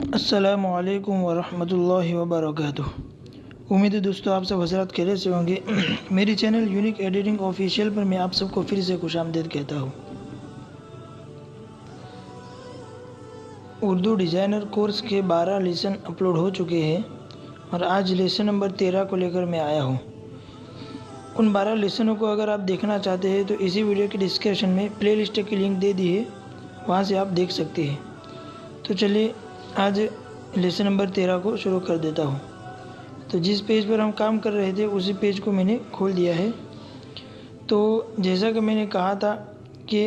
अस्सलामुअलैकुम वरहमतुल्लाहि वबरकातुह। उम्मीद है दोस्तों आप सब हज़रात खैरियत से होंगे। मेरी चैनल यूनिक एडिटिंग ऑफिशियल पर मैं आप सबको फिर से खुशामदीद कहता हूँ। उर्दू डिज़ाइनर कोर्स के 12 लेसन अपलोड हो चुके हैं और आज लेसन नंबर 13 को लेकर मैं आया हूँ। उन 12 लेसनों को अगर आप देखना चाहते हैं तो इसी वीडियो के डिस्क्रिप्शन में प्ले लिस्ट की लिंक दे दी है, वहाँ से आप देख सकते हैं। तो चलिए आज लेसन नंबर 13 को शुरू कर देता हूँ। तो जिस पेज पर हम काम कर रहे थे उसी पेज को मैंने खोल दिया है। तो जैसा कि मैंने कहा था कि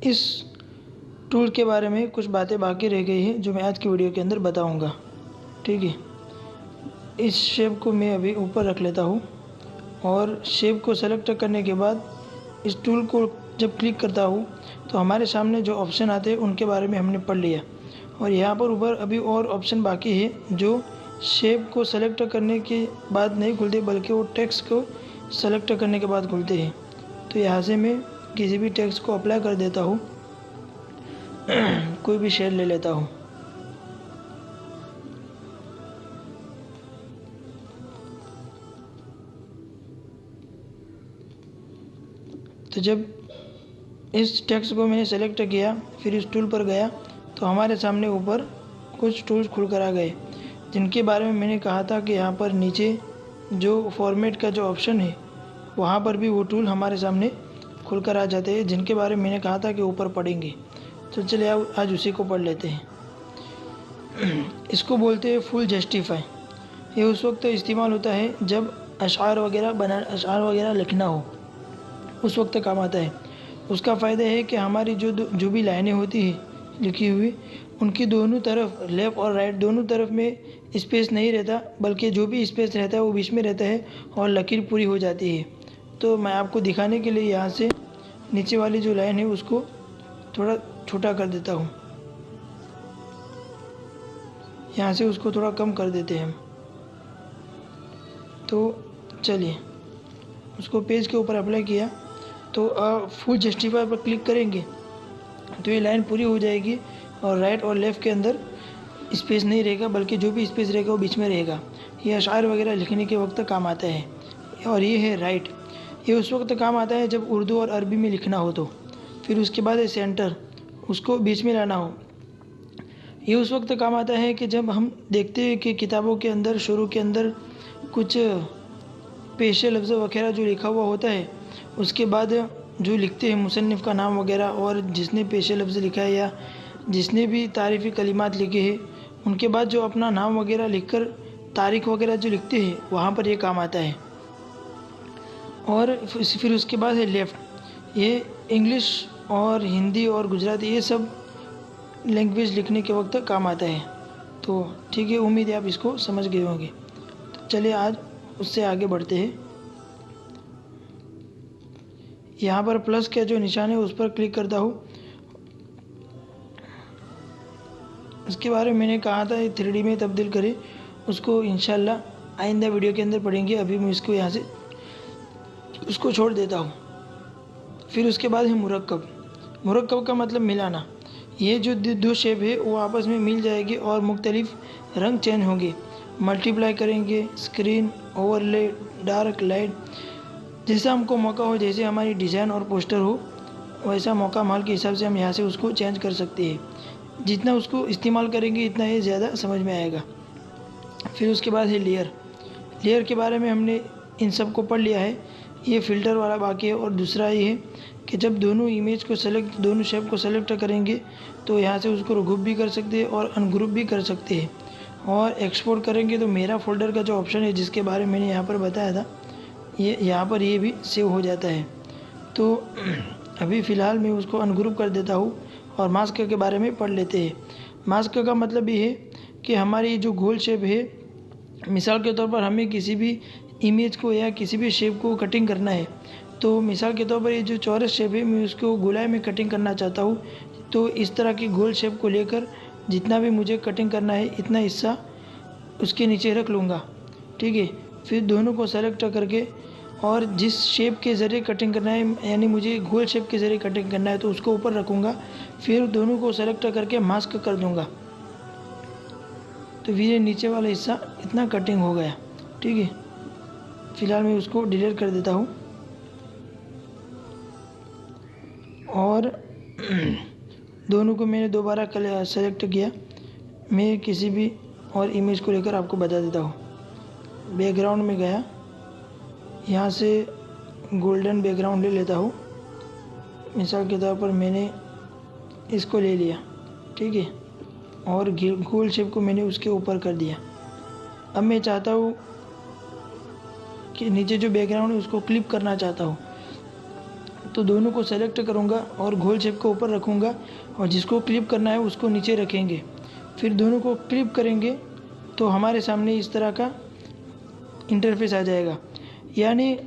इस टूल के बारे में कुछ बातें बाकी रह गई हैं जो मैं आज की वीडियो के अंदर बताऊंगा। ठीक है, इस शेप को मैं अभी ऊपर रख लेता हूँ और शेप को सेलेक्ट करने के बाद इस टूल को जब क्लिक करता हूँ तो हमारे सामने जो ऑप्शन आते हैं उनके बारे में हमने पढ़ लिया। और यहाँ पर ऊपर अभी और ऑप्शन बाकी है जो शेप को सेलेक्ट करने के बाद नहीं खुलते बल्कि वो टेक्स्ट को सेलेक्ट करने के बाद खुलते हैं। तो यहाँ से मैं किसी भी टेक्स्ट को अप्लाई कर देता हूँ। कोई भी शेड ले लेता हूँ। तो जब इस टेक्स्ट को मैंने सेलेक्ट किया फिर इस टूल पर गया तो हमारे सामने ऊपर कुछ टूल्स खुल कर आ गए जिनके बारे में मैंने कहा था कि यहाँ पर नीचे जो फॉर्मेट का जो ऑप्शन है वहाँ पर भी वो टूल हमारे सामने खुल कर आ जाते हैं जिनके बारे में मैंने कहा था कि ऊपर पढ़ेंगे। तो चलिए आज उसी को पढ़ लेते हैं। इसको बोलते हैं फुल जस्टिफाई। ये उस वक्त इस्तेमाल होता है जब अशार वगैरह लिखना हो, उस वक्त काम आता है। उसका फ़ायदा है कि हमारी जो भी लाइनें होती है लिखी हुई उनकी दोनों तरफ लेफ़्ट और राइट दोनों तरफ में स्पेस नहीं रहता बल्कि जो भी स्पेस रहता है वो बीच में रहता है और लकीर पूरी हो जाती है। तो मैं आपको दिखाने के लिए यहाँ से नीचे वाली जो लाइन है उसको थोड़ा छोटा कर देता हूँ। यहाँ से उसको थोड़ा कम कर देते हैं हम। तो चलिए उसको पेज के ऊपर अप्लाई किया तो फुल जस्टिफाई पर क्लिक करेंगे तो ये लाइन पूरी हो जाएगी और राइट और लेफ़्ट के अंदर स्पेस नहीं रहेगा बल्कि जो भी स्पेस रहेगा वो बीच में रहेगा। ये अशार वगैरह लिखने के वक्त काम आता है। और ये है राइट, ये उस वक्त काम आता है जब उर्दू और अरबी में लिखना हो तो। फिर उसके बाद है सेंटर, उसको बीच में लाना हो। ये उस वक्त काम आता है कि जब हम देखते हैं कि किताबों के अंदर शुरू के अंदर कुछ पेशे लफ्ज़ वगैरह जो लिखा हुआ होता है उसके बाद जो लिखते हैं मुसन्निफ़ का नाम वगैरह और जिसने पेशे लफ्ज़ लिखा है या जिसने भी तारीफ़ी कलिमात लिखे हैं उनके बाद जो अपना नाम वगैरह लिखकर तारीख़ वगैरह जो लिखते हैं वहाँ पर ये काम आता है। और फिर उसके बाद है लेफ़्ट, ये इंग्लिश और हिंदी और गुजराती ये सब लैंग्वेज लिखने के वक्त काम आता है। तो ठीक है, उम्मीद है आप इसको समझ गए होंगे। तो चलिए आज उससे आगे बढ़ते हैं। यहाँ पर प्लस का जो निशान है उस पर क्लिक करता हूँ। इसके बारे में मैंने कहा था 3D में तब्दील करें, उसको इंशाल्लाह आइंदा वीडियो के अंदर पढ़ेंगे। अभी मैं इसको यहाँ से उसको छोड़ देता हूँ। फिर उसके बाद है मुरक्कब। मुरक्कब का मतलब मिलाना। ये जो दो शेप है वो आपस में मिल जाएगी और मुख्तलिफ रंग चेंज होंगे। मल्टीप्लाई करेंगे, स्क्रीन ओवरले, डार्क लाइट, जैसा हमको मौका हो, जैसे हमारी डिज़ाइन और पोस्टर हो वैसा मौका माल के हिसाब से हम यहाँ से उसको चेंज कर सकते हैं। जितना उसको इस्तेमाल करेंगे इतना ये ज़्यादा समझ में आएगा। फिर उसके बाद है लेयर। लेयर के बारे में हमने इन सब को पढ़ लिया है। ये फ़िल्टर वाला बाकी है। और दूसरा ये है कि जब दोनों इमेज को सेलेक्ट दोनों शेप को सेलेक्ट करेंगे तो यहाँ से उसको ग्रुप भी कर सकते हैं और अनग्रुप भी कर सकते हैं। और एक्सपोर्ट करेंगे तो मेरा फ़ोल्डर का जो ऑप्शन है जिसके बारे में मैंने यहाँ पर बताया था ये यहाँ पर ये भी सेव हो जाता है। तो अभी फ़िलहाल मैं उसको अनग्रुप कर देता हूँ और मास्क के बारे में पढ़ लेते हैं। मास्क का मतलब ये है कि हमारी जो गोल शेप है, मिसाल के तौर पर हमें किसी भी इमेज को या किसी भी शेप को कटिंग करना है तो मिसाल के तौर पर ये जो चौरस शेप है मैं उसको गोलाई में कटिंग करना चाहता हूँ। तो इस तरह की गोल शेप को लेकर जितना भी मुझे कटिंग करना है इतना हिस्सा उसके नीचे रख लूँगा। ठीक है, फिर दोनों को सेलेक्ट करके और जिस शेप के ज़रिए कटिंग करना है यानी मुझे गोल शेप के ज़रिए कटिंग करना है तो उसको ऊपर रखूँगा। फिर दोनों को सेलेक्ट करके मास्क कर दूँगा। तो फिर ये नीचे वाला हिस्सा इतना कटिंग हो गया। ठीक है, फ़िलहाल मैं उसको डिलीट कर देता हूँ। और दोनों को मैंने दोबारा सेलेक्ट किया। मैं किसी भी और इमेज को लेकर आपको बता देता हूँ। बैकग्राउंड में गया, यहाँ से गोल्डन बैकग्राउंड ले लेता हूँ। मिसाल के तौर पर मैंने इसको ले लिया, ठीक है, और गोल शेप को मैंने उसके ऊपर कर दिया। अब मैं चाहता हूँ कि नीचे जो बैकग्राउंड है उसको क्लिप करना चाहता हूँ, तो दोनों को सेलेक्ट करूँगा और गोल शेप को ऊपर रखूँगा और जिसको क्लिप करना है उसको नीचे रखेंगे। फिर दोनों को क्लिप करेंगे तो हमारे सामने इस तरह का इंटरफेस आ जाएगा। यानी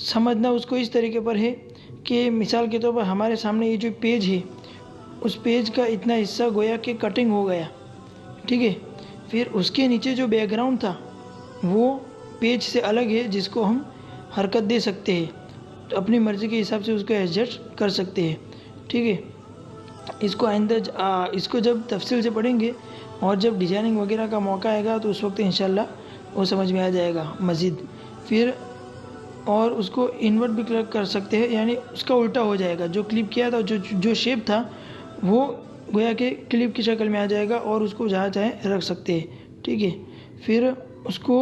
समझना उसको इस तरीके पर है कि मिसाल के तौर पर हमारे सामने ये जो पेज है, उस पेज का इतना हिस्सा गोया कि कटिंग हो गया। ठीक है, फिर उसके नीचे जो बैकग्राउंड था वो पेज से अलग है, जिसको हम हरकत दे सकते हैं, तो अपनी मर्ज़ी के हिसाब से उसको एडजस्ट कर सकते हैं। ठीक है, इसको जब तफसील से पढ़ेंगे और जब डिज़ाइनिंग वगैरह का मौका आएगा तो उस वक्त इंशाल्लाह वो समझ में आ जाएगा मज़ीद। फिर और उसको इन्वर्ट भी क्लिक कर सकते हैं, यानी उसका उल्टा हो जाएगा। जो क्लिप किया था, जो शेप था वो गोया के क्लिप की शक्ल में आ जाएगा और उसको जहाँ चाहे रख सकते हैं। ठीक है, फिर उसको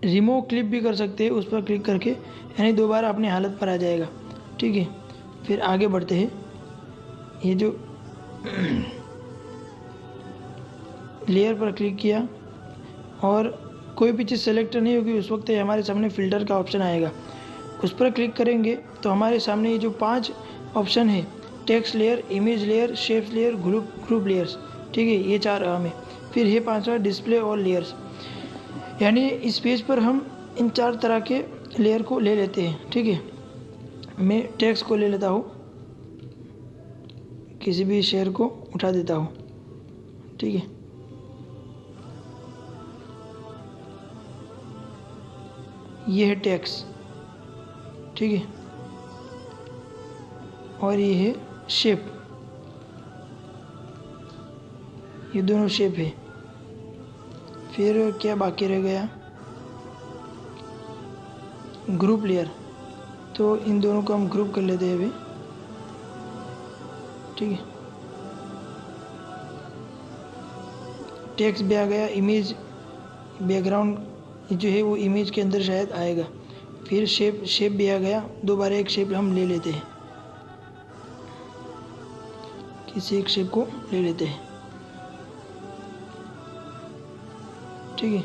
रिमूव क्लिप भी कर सकते हैं, उस पर क्लिक करके, यानी दोबारा अपनी हालत पर आ जाएगा। ठीक है, फिर आगे बढ़ते हैं। ये जो लेयर पर क्लिक किया और कोई भी चीज़ सेलेक्ट नहीं होगी, उस वक्त हमारे सामने फ़िल्टर का ऑप्शन आएगा। उस पर क्लिक करेंगे तो हमारे सामने ये जो 5 ऑप्शन है, text layer, image layer, shapes layer, group layers, ठीक है, ये 4 अहम है। फिर है 5वां डिस्प्ले और लेयर्स, यानी इस पेज पर हम इन 4 तरह के लेयर को ले लेते हैं। ठीक है, मैं टेक्स्ट को ले लेता हूँ, किसी भी शेयर को उठा देता हूँ। ठीक है, ये है टेक्स्ट, ठीक है, और ये है शेप, ये दोनों शेप है। फिर क्या बाकी रह गया, ग्रुप लेयर, तो इन दोनों को हम ग्रुप कर लेते हैं अभी। ठीक है, टेक्स्ट भी आ गया, इमेज बैकग्राउंड जो है वो इमेज के अंदर शायद आएगा। फिर शेप भी आ गया, दोबारा एक शेप हम ले लेते हैं, किसी एक शेप को ले लेते हैं। ठीक है,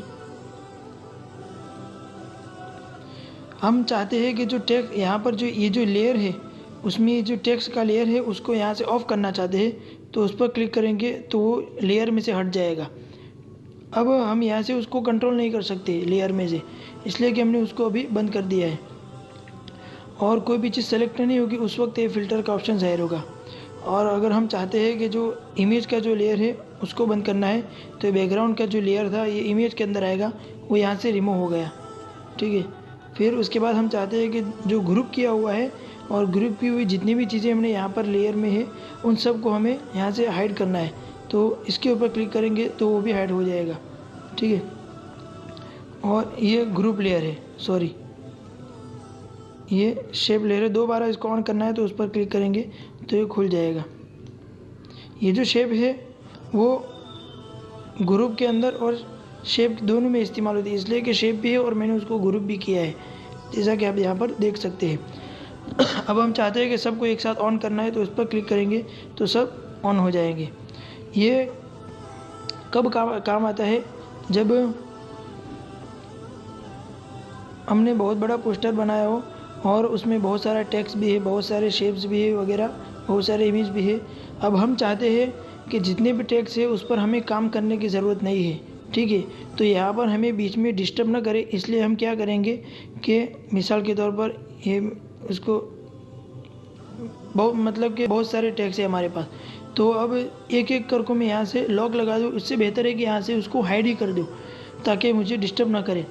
हम चाहते हैं कि जो टेक्स्ट यहाँ पर जो ये जो लेयर है, उसमें जो टेक्स्ट का लेयर है उसको यहाँ से ऑफ करना चाहते हैं, तो उस पर क्लिक करेंगे तो वो लेयर में से हट जाएगा। अब हम यहाँ से उसको कंट्रोल नहीं कर सकते लेयर में से, इसलिए कि हमने उसको अभी बंद कर दिया है। और कोई भी चीज़ सेलेक्ट नहीं होगी, उस वक्त ये फ़िल्टर का ऑप्शन ज़ाहिर होगा। और अगर हम चाहते हैं कि जो इमेज का जो लेयर है उसको बंद करना है, तो बैकग्राउंड का जो लेयर था ये इमेज के अंदर आएगा, वो यहाँ से रिमूव हो गया। ठीक है, फिर उसके बाद हम चाहते हैं कि जो ग्रुप किया हुआ है और ग्रुप की हुई जितनी भी चीज़ें हमने यहाँ पर लेयर में है, उन सब को हमें यहाँ से हाइड करना है, तो इसके ऊपर क्लिक करेंगे तो वो भी हाइड हो जाएगा। ठीक है, और ये ग्रुप लेयर है, सॉरी ये शेप लेयर है। दोबारा इसको ऑन करना है तो उस पर क्लिक करेंगे तो ये खुल जाएगा। ये जो शेप है वो ग्रुप के अंदर और शेप दोनों में इस्तेमाल होती है, इसलिए कि शेप भी है और मैंने उसको ग्रुप भी किया है, जैसा कि आप यहाँ पर देख सकते हैं। अब हम चाहते हैं कि सबको एक साथ ऑन करना है, तो उस पर क्लिक करेंगे तो सब ऑन हो जाएंगे। ये कब काम आता है, जब हमने बहुत बड़ा पोस्टर बनाया हो और उसमें बहुत सारा टेक्स्ट भी है, बहुत सारे शेप्स भी है वगैरह, बहुत सारे इमेज भी है। अब हम चाहते हैं कि जितने भी टेक्स्ट है उस पर हमें काम करने की ज़रूरत नहीं है। ठीक है, तो यहाँ पर हमें बीच में डिस्टर्ब ना करे, इसलिए हम क्या करेंगे कि मिसाल के तौर पर ये उसको बहुत सारे टेक्स्ट है हमारे पास, तो अब एक एक करके मैं यहाँ से लॉक लगा दूँ। इससे बेहतर है कि यहाँ से उसको हाइड ही कर दूँ ताकि मुझे डिस्टर्ब ना करे।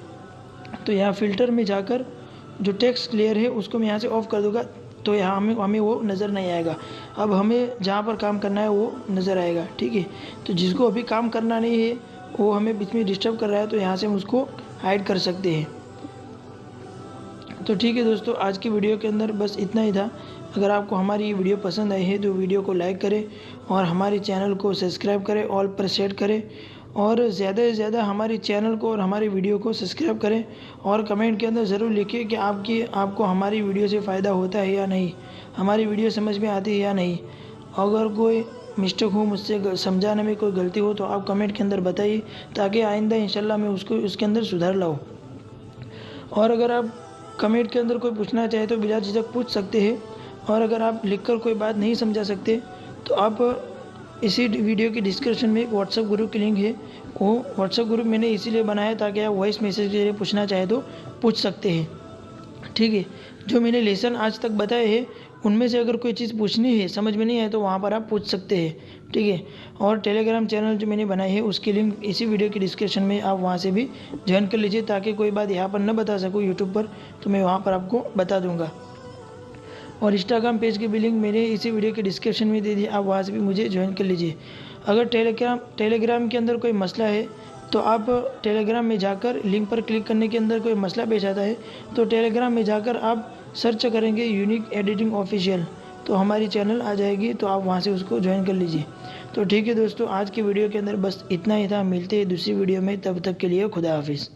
तो यहाँ फ़िल्टर में जाकर जो टेक्स्ट लेयर है उसको मैं यहाँ से ऑफ़ कर दूँगा, तो यहाँ हमें वो नज़र नहीं आएगा। अब हमें जहाँ पर काम करना है वो नज़र आएगा, ठीक है। तो जिसको अभी काम करना नहीं है वो हमें बीच में डिस्टर्ब कर रहा है, तो यहाँ से हम उसको हाइड कर सकते हैं। तो ठीक है दोस्तों, आज की वीडियो के अंदर बस इतना ही था। अगर आपको हमारी ये वीडियो पसंद आई है तो वीडियो को लाइक करें और हमारे चैनल को सब्सक्राइब करें, ऑल पर सेट करें और ज़्यादा से ज़्यादा हमारे चैनल को और हमारी वीडियो को सब्सक्राइब करें। और कमेंट के अंदर ज़रूर लिखिए कि आपको हमारी वीडियो से फ़ायदा होता है या नहीं, हमारी वीडियो समझ में आती है या नहीं। अगर कोई मिस्टेक हो, मुझसे समझाने में कोई गलती हो तो आप कमेंट के अंदर बताइए, ताकि आइंदा इंशाल्लाह मैं उसके अंदर सुधार लाऊँ। और अगर आप कमेंट के अंदर कोई पूछना चाहे तो बिला झिझक पूछ सकते हैं। और अगर आप लिखकर कोई बात नहीं समझा सकते तो आप इसी वीडियो की डिस्क्रिप्शन में एक व्हाट्सएप ग्रुप की लिंक है। वो व्हाट्सएप ग्रुप मैंने इसीलिए बनाया ताकि आप वॉइस मैसेज के जरिए पूछना चाहे तो पूछ सकते हैं, ठीक है। जो मैंने लेसन आज तक बताए हैं उनमें से अगर कोई चीज़ पूछनी है, समझ में नहीं आए, तो वहाँ पर आप पूछ सकते हैं, ठीक है। और टेलीग्राम चैनल जो मैंने बनाई है उसकी लिंक इसी वीडियो की डिस्क्रिप्शन में, आप वहाँ से भी ज्वाइन कर लीजिए, ताकि कोई बात यहाँ पर न बता सकूँ यूट्यूब पर तो मैं वहाँ पर आपको बता दूँगा। और इंस्टाग्राम पेज की भी लिंक मैंने इसी वीडियो के डिस्क्रिप्शन में दे दी, आप वहाँ से भी मुझे ज्वाइन कर लीजिए। अगर टेलीग्राम के अंदर कोई मसला है तो आप टेलीग्राम में जाकर लिंक पर क्लिक करने के अंदर कोई मसला पेश आता है तो टेलीग्राम में जाकर आप सर्च करेंगे यूनिक एडिटिंग ऑफिशियल, तो हमारी चैनल आ जाएगी, तो आप वहाँ से उसको ज्वाइन कर लीजिए। तो ठीक है दोस्तों, आज की वीडियो के अंदर बस इतना ही था। मिलते हैं दूसरी वीडियो में, तब तक के लिए खुदा हाफिज़।